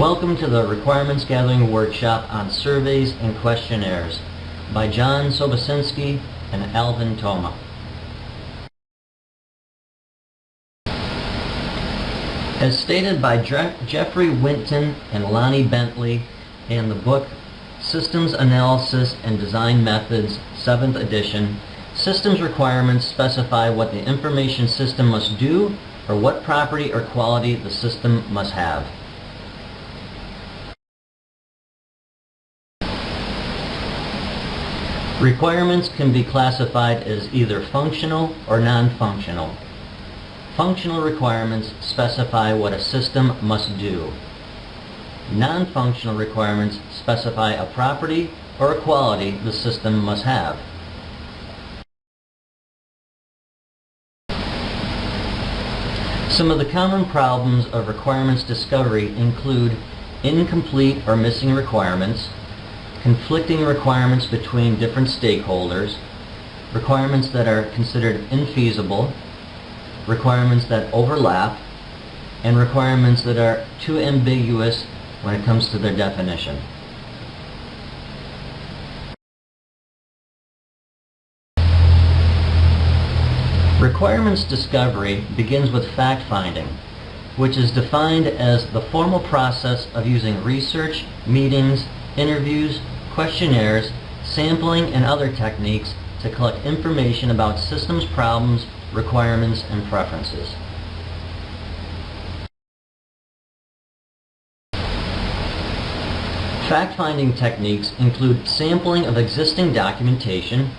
Welcome to the Requirements Gathering Workshop on Surveys and Questionnaires by John Sobocinski and Alvin Toma. As stated by Jeffrey Winton and Lonnie Bentley in the book Systems Analysis and Design Methods, 7th edition, systems requirements specify what the information system must do or what property or quality the system must have. Requirements can be classified as either functional or non-functional. Functional requirements specify what a system must do. Non-functional requirements specify a property or a quality the system must have. Some of the common problems of requirements discovery include incomplete or missing requirements, conflicting requirements between different stakeholders, requirements that are considered infeasible, requirements that overlap, and requirements that are too ambiguous when it comes to their definition. Requirements discovery begins with fact-finding, which is defined as the formal process of using research, meetings, interviews, questionnaires, sampling, and other techniques to collect information about systems problems, requirements, and preferences. Fact-finding techniques include sampling of existing documentation,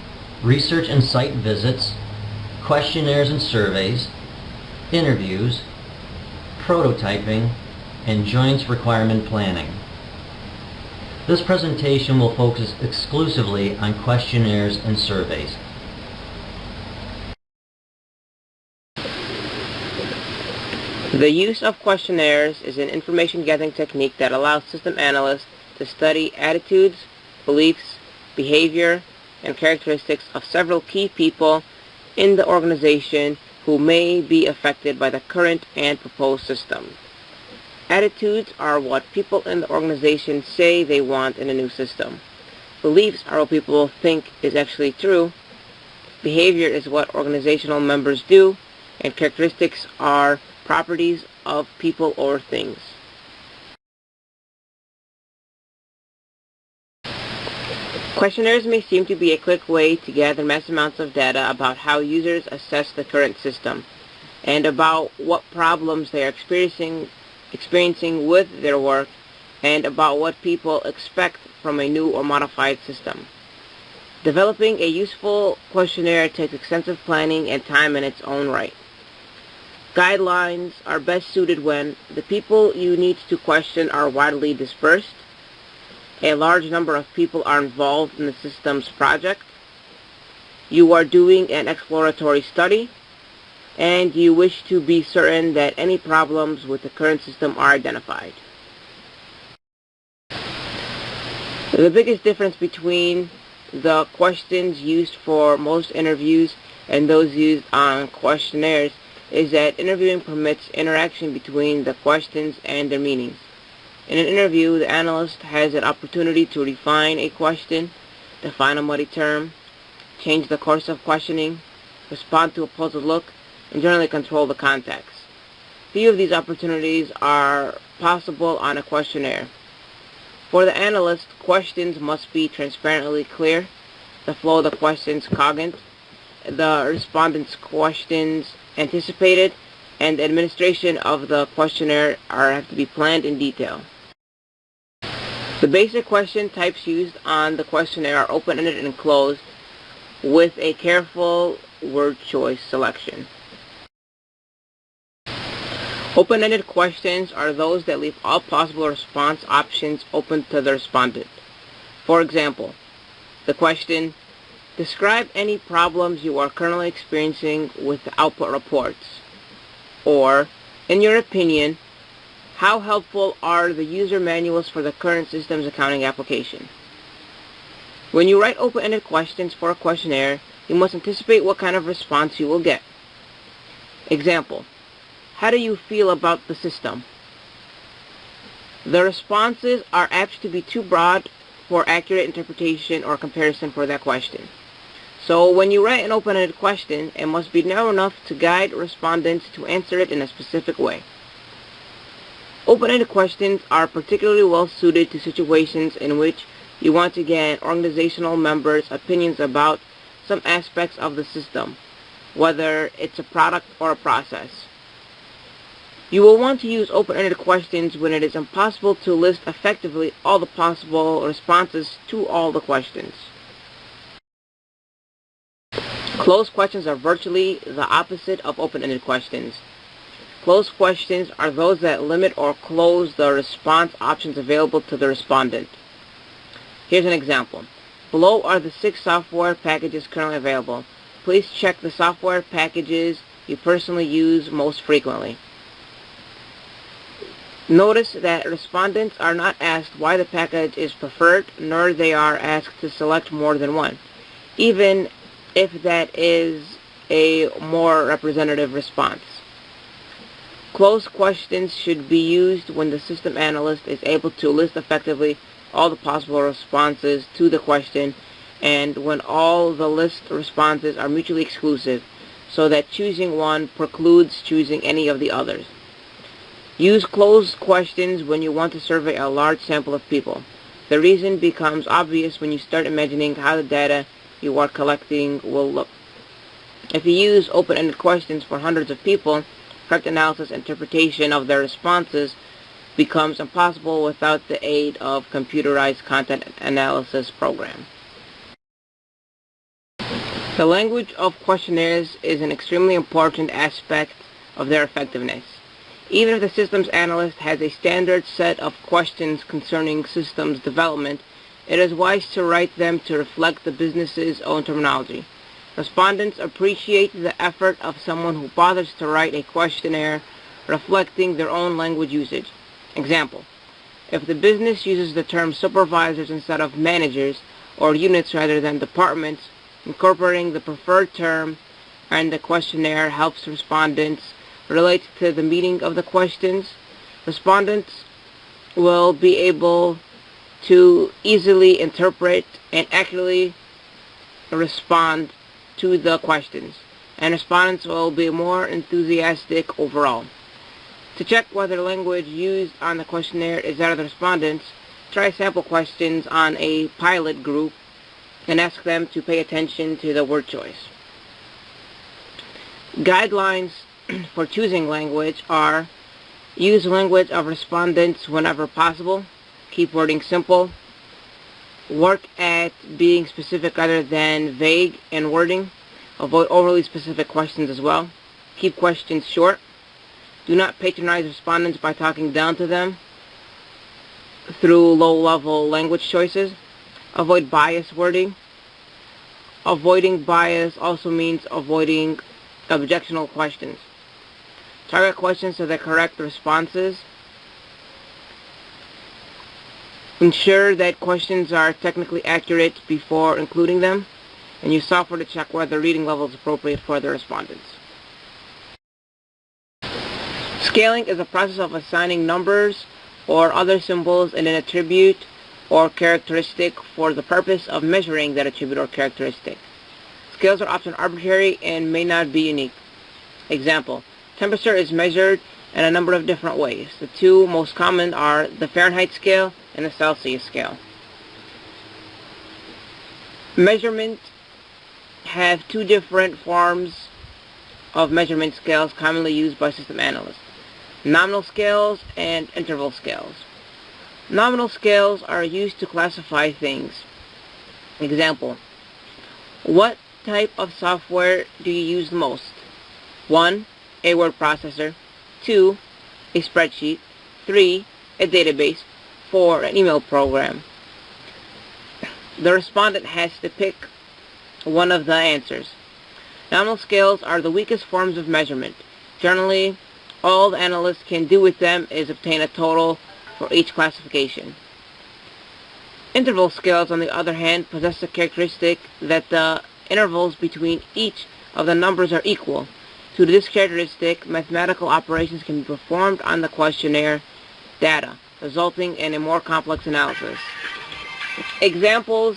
research and site visits, questionnaires and surveys, interviews, prototyping, and joint requirement planning. This presentation will focus exclusively on questionnaires and surveys. The use of questionnaires is an information gathering technique that allows system analysts to study attitudes, beliefs, behavior, and characteristics of several key people in the organization who may be affected by the current and proposed system. Attitudes are what people in the organization say they want in a new system. Beliefs are what people think is actually true. Behavior is what organizational members do, and characteristics are properties of people or things. Questionnaires may seem to be a quick way to gather mass amounts of data about how users assess the current system and about what problems they are experiencing with their work and about what people expect from a new or modified system. Developing a useful questionnaire takes extensive planning and time in its own right. Guidelines are best suited when the people you need to question are widely dispersed, a large number of people are involved in the system's project, you are doing an exploratory study, and you wish to be certain that any problems with the current system are identified. The biggest difference between the questions used for most interviews and those used on questionnaires is that interviewing permits interaction between the questions and their meanings. In an interview, the analyst has an opportunity to refine a question, define a muddy term, change the course of questioning, respond to a puzzled look, and generally control the context. Few of these opportunities are possible on a questionnaire. For the analyst, questions must be transparently clear, the flow of the questions cogent, the respondent's questions anticipated, and the administration of the questionnaire have to be planned in detail. The basic question types used on the questionnaire are open-ended and closed with a careful word choice selection. Open-ended questions are those that leave all possible response options open to the respondent. For example, the question, describe any problems you are currently experiencing with the output reports. Or, in your opinion, how helpful are the user manuals for the current systems accounting application? When you write open-ended questions for a questionnaire, you must anticipate what kind of response you will get. Example, how do you feel about the system? The responses are apt to be too broad for accurate interpretation or comparison for that question. So when you write an open-ended question, it must be narrow enough to guide respondents to answer it in a specific way. Open-ended questions are particularly well suited to situations in which you want to get organizational members' opinions about some aspects of the system, whether it's a product or a process. You will want to use open-ended questions when it is impossible to list effectively all the possible responses to all the questions. Closed questions are virtually the opposite of open-ended questions. Closed questions are those that limit or close the response options available to the respondent. Here's an example. Below are the 6 software packages currently available. Please check the software packages you personally use most frequently. Notice that respondents are not asked why the package is preferred, nor they are asked to select more than one, even if that is a more representative response. Closed questions should be used when the system analyst is able to list effectively all the possible responses to the question and when all the list responses are mutually exclusive, so that choosing one precludes choosing any of the others. Use closed questions when you want to survey a large sample of people. The reason becomes obvious when you start imagining how the data you are collecting will look. If you use open-ended questions for hundreds of people, correct analysis and interpretation of their responses becomes impossible without the aid of computerized content analysis program. The language of questionnaires is an extremely important aspect of their effectiveness. Even if the systems analyst has a standard set of questions concerning systems development, it is wise to write them to reflect the business's own terminology. Respondents appreciate the effort of someone who bothers to write a questionnaire reflecting their own language usage. Example: if the business uses the term supervisors instead of managers, or units rather than departments, incorporating the preferred term and the questionnaire helps respondents relate to the meaning of the questions. Respondents will be able to easily interpret and accurately respond to the questions, and respondents will be more enthusiastic overall. To check whether language used on the questionnaire is that of the respondents, try sample questions on a pilot group and ask them to pay attention to the word choice. Guidelines for choosing language are: use language of respondents whenever possible, keep wording simple, work at being specific rather than vague in wording, avoid overly specific questions as well, keep questions short, do not patronize respondents by talking down to them through low-level language choices, avoid bias wording. Avoiding bias also means avoiding objectionable questions. Target questions to the correct responses. Ensure that questions are technically accurate before including them, and use software to check whether the reading level is appropriate for the respondents. Scaling is a process of assigning numbers or other symbols in an attribute or characteristic for the purpose of measuring that attribute or characteristic. Scales are often arbitrary and may not be unique. Example: temperature is measured in a number of different ways. The two most common are the Fahrenheit scale and the Celsius scale. Measurement have two different forms of measurement scales commonly used by system analysts: nominal scales and interval scales. Nominal scales are used to classify things. Example: what type of software do you use most? 1. A word processor. 2. A spreadsheet. 3. A database. 4. An email program. The respondent has to pick one of the answers. Nominal scales are the weakest forms of measurement. Generally, all the analyst can do with them is obtain a total for each classification. Interval scales, on the other hand, possess the characteristic that the intervals between each of the numbers are equal. Due to this characteristic, mathematical operations can be performed on the questionnaire data. resulting in a more complex analysis. Examples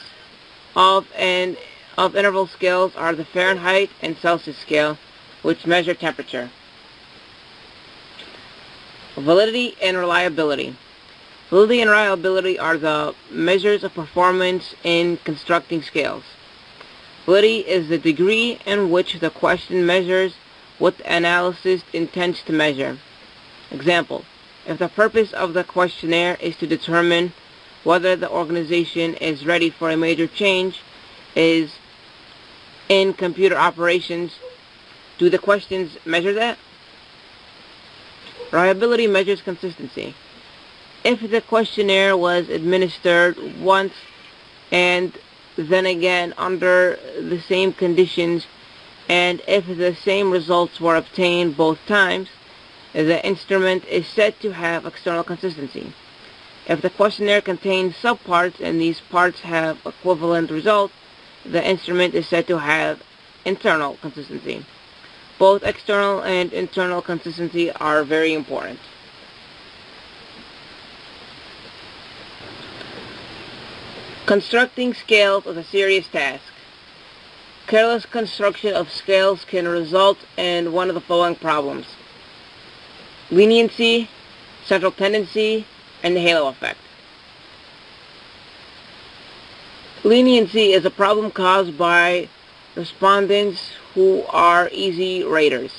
of interval scales are the Fahrenheit and Celsius scale, which measure temperature. Validity and reliability. Validity and reliability are the measures of performance in constructing scales. Validity is the degree in which the question measures what the analyst intends to measure. Example: if the purpose of the questionnaire is to determine whether the organization is ready for a major change in computer operations, do the questions measure that? Reliability measures consistency. If the questionnaire was administered once and then again under the same conditions, and if the same results were obtained both times, the instrument is said to have external consistency. If the questionnaire contains subparts and these parts have equivalent results, the instrument is said to have internal consistency. Both external and internal consistency are very important. Constructing scales is a serious task. Careless construction of scales can result in one of the following problems: leniency, central tendency, and the halo effect. Leniency is a problem caused by respondents who are easy raters.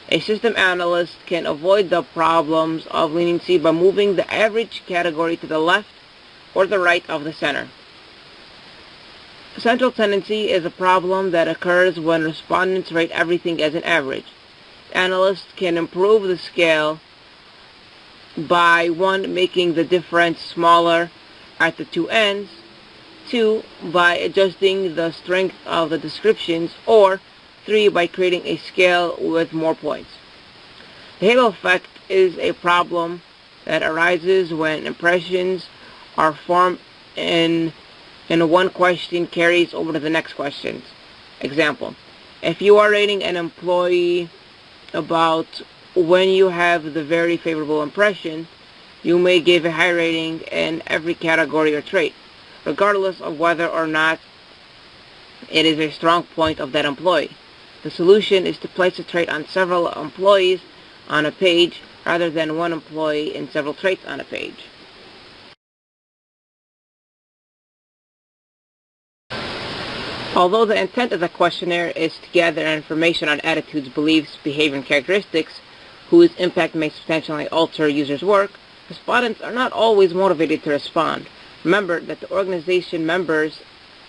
A system analyst can avoid the problems of leniency by moving the average category to the left or the right of the center. Central tendency is a problem that occurs when respondents rate everything as an average. Analysts can improve the scale by 1. Making the difference smaller at the two ends, 2. By adjusting the strength of the descriptions, or 3. By creating a scale with more points. The halo effect is a problem that arises when impressions are formed in one question carries over to the next questions. Example: if you are rating an employee about when you have the very favorable impression, you may give a high rating in every category or trait, regardless of whether or not it is a strong point of that employee. The solution is to place a trait on several employees on a page rather than one employee and several traits on a page. Although the intent of the questionnaire is to gather information on attitudes, beliefs, behavior, and characteristics whose impact may substantially alter users' work, respondents are not always motivated to respond. Remember that the organization members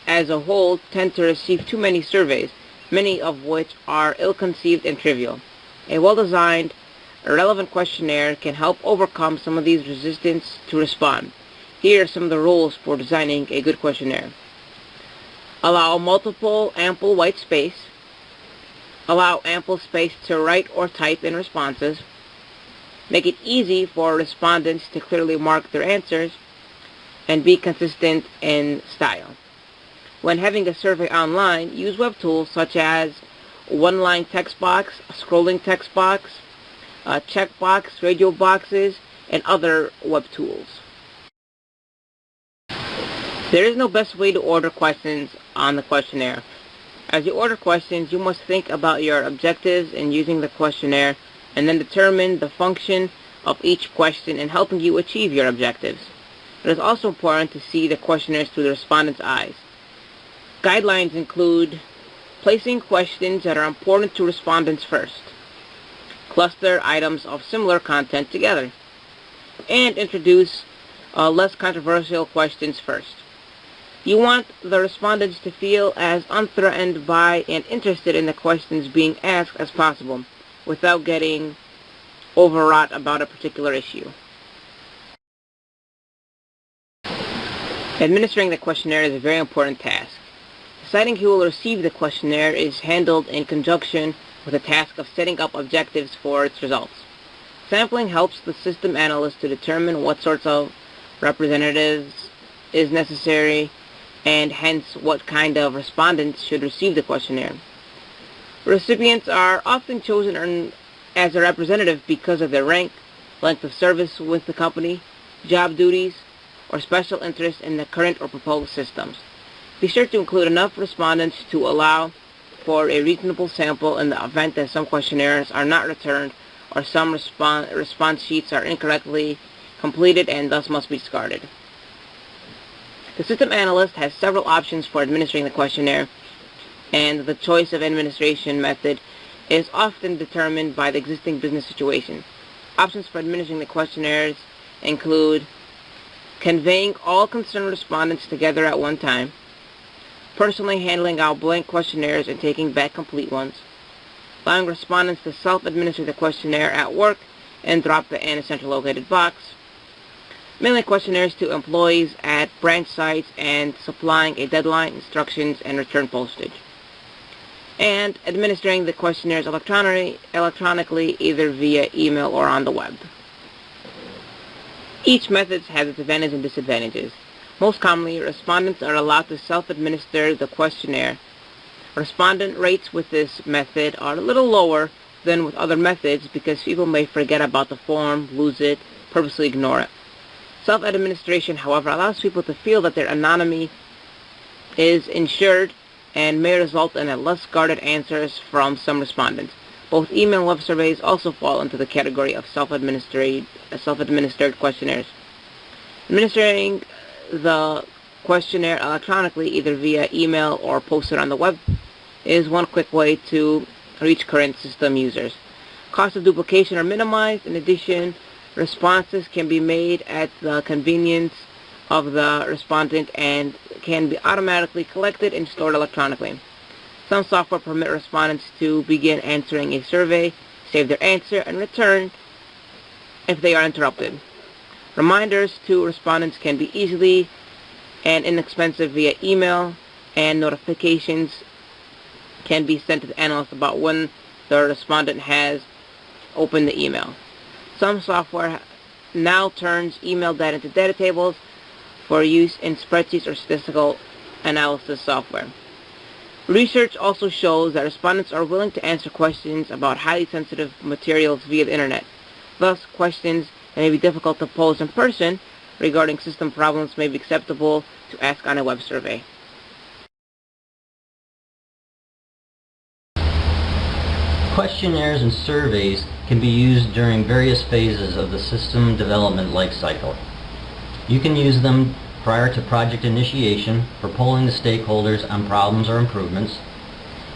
as a whole tend to receive too many surveys, many of which are ill-conceived and trivial. A well-designed, relevant questionnaire can help overcome some of these resistance to respond. Here are some of the rules for designing a good questionnaire. Allow multiple ample white space. Allow ample space to write or type in responses. Make it easy for respondents to clearly mark their answers, and be consistent in style. When having a survey online, use web tools such as one-line text box, a scrolling text box, a checkbox, radio boxes, and other web tools. There is no best way to order questions on the questionnaire. As you order questions, you must think about your objectives in using the questionnaire and then determine the function of each question in helping you achieve your objectives. It is also important to see the questionnaires through the respondent's eyes. Guidelines include placing questions that are important to respondents first, cluster items of similar content together, and introduce less controversial questions first. You want the respondents to feel as unthreatened by and interested in the questions being asked as possible, without getting overwrought about a particular issue. Administering the questionnaire is a very important task. Deciding who will receive the questionnaire is handled in conjunction with the task of setting up objectives for its results. Sampling helps the system analyst to determine what sorts of representatives is necessary, and hence what kind of respondents should receive the questionnaire. Recipients are often chosen as a representative because of their rank, length of service with the company, job duties, or special interest in the current or proposed systems. Be sure to include enough respondents to allow for a reasonable sample in the event that some questionnaires are not returned or some response sheets are incorrectly completed and thus must be discarded. The system analyst has several options for administering the questionnaire, and the choice of administration method is often determined by the existing business situation. Options for administering the questionnaires include conveying all concerned respondents together at one time, personally handling out blank questionnaires and taking back complete ones, allowing respondents to self-administer the questionnaire at work and drop it in a centrally located box, mailing questionnaires to employees at branch sites and supplying a deadline, instructions, and return postage, and administering the questionnaires electronically either via email or on the web. Each method has its advantages and disadvantages. Most commonly, respondents are allowed to self-administer the questionnaire. Respondent rates with this method are a little lower than with other methods because people may forget about the form, lose it, purposely ignore it. Self-administration, however, allows people to feel that their anonymity is ensured and may result in less guarded answers from some respondents. Both email and web surveys also fall into the category of self-administered questionnaires. Administering the questionnaire electronically, either via email or posted on the web, is one quick way to reach current system users. Costs of duplication are minimized. In addition, responses can be made at the convenience of the respondent and can be automatically collected and stored electronically. Some software permit respondents to begin answering a survey, save their answer, and return if they are interrupted. Reminders to respondents can be easily and inexpensive via email, and notifications can be sent to the analyst about when the respondent has opened the email. Some software now turns email data into data tables for use in spreadsheets or statistical analysis software. Research also shows that respondents are willing to answer questions about highly sensitive materials via the internet. Thus, questions that may be difficult to pose in person regarding system problems may be acceptable to ask on a web survey. Questionnaires and surveys can be used during various phases of the system development lifecycle. You can use them prior to project initiation for polling the stakeholders on problems or improvements.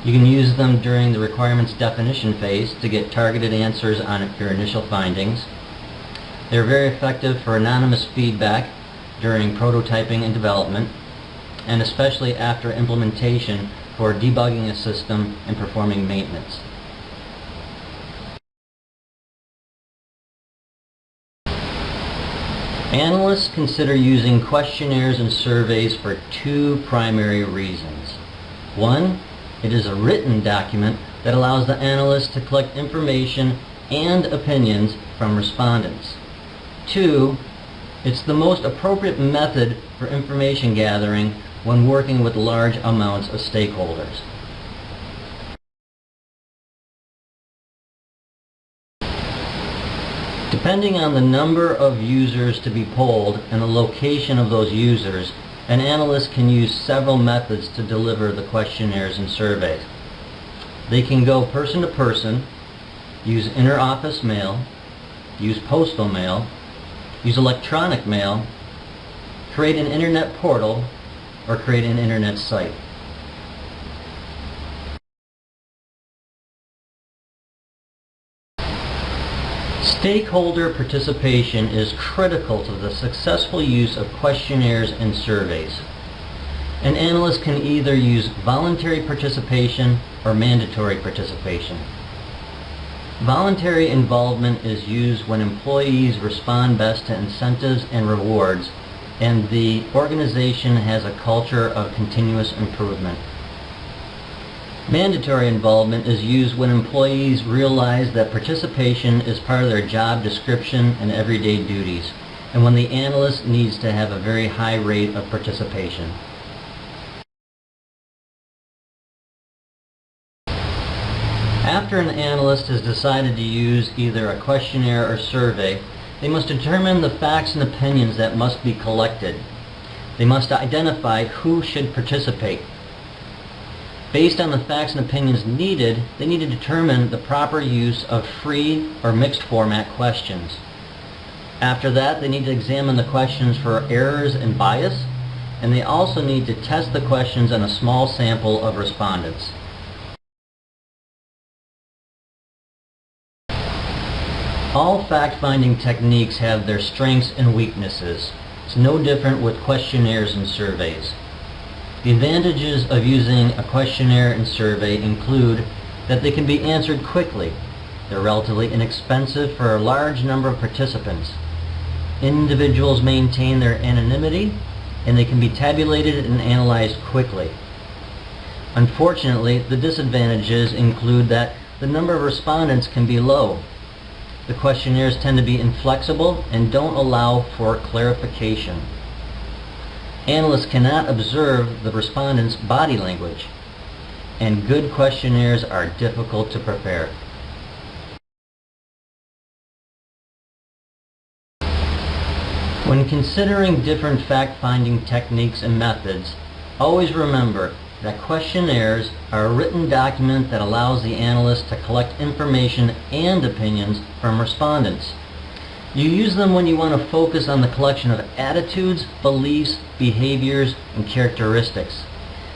You can use them during the requirements definition phase to get targeted answers on your initial findings. They're very effective for anonymous feedback during prototyping and development, and especially after implementation for debugging a system and performing maintenance. Analysts consider using questionnaires and surveys for two primary reasons. One, it is a written document that allows the analyst to collect information and opinions from respondents. Two, it's the most appropriate method for information gathering when working with large amounts of stakeholders. Depending on the number of users to be polled and the location of those users, an analyst can use several methods to deliver the questionnaires and surveys. They can go person to person, use inter-office mail, use postal mail, use electronic mail, create an internet portal, or create an internet site. Stakeholder participation is critical to the successful use of questionnaires and surveys. An analyst can either use voluntary participation or mandatory participation. Voluntary involvement is used when employees respond best to incentives and rewards, and the organization has a culture of continuous improvement. Mandatory involvement is used when employees realize that participation is part of their job description and everyday duties, and when the analyst needs to have a very high rate of participation. After an analyst has decided to use either a questionnaire or survey, They must determine the facts and opinions that must be collected. They must identify who should participate. Based on the facts and opinions needed, they need to determine the proper use of free or mixed format questions. After that, they need to examine the questions for errors and bias, and they also need to test the questions on a small sample of respondents. All fact-finding techniques have their strengths and weaknesses. It's no different with questionnaires and surveys. The advantages of using a questionnaire and survey include that they can be answered quickly. They're relatively inexpensive for a large number of participants. Individuals maintain their anonymity, and they can be tabulated and analyzed quickly. Unfortunately, the disadvantages include that the number of respondents can be low. The questionnaires tend to be inflexible and don't allow for clarification. Analysts cannot observe the respondents' body language, and good questionnaires are difficult to prepare. When considering different fact-finding techniques and methods, always remember that questionnaires are a written document that allows the analyst to collect information and opinions from respondents. You use them when you want to focus on the collection of attitudes, beliefs, behaviors, and characteristics.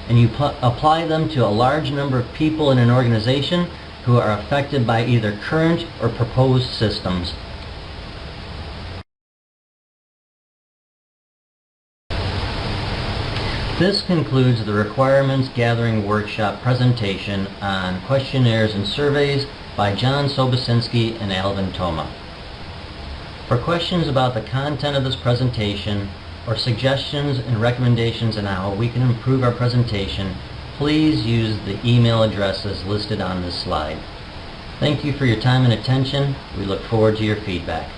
And you apply them to a large number of people in an organization who are affected by either current or proposed systems. This concludes the Requirements Gathering Workshop presentation on Questionnaires and Surveys by John Sobocinski and Alvin Thoma. For questions about the content of this presentation or suggestions and recommendations on how we can improve our presentation, please use the email addresses listed on this slide. Thank you for your time and attention. We look forward to your feedback.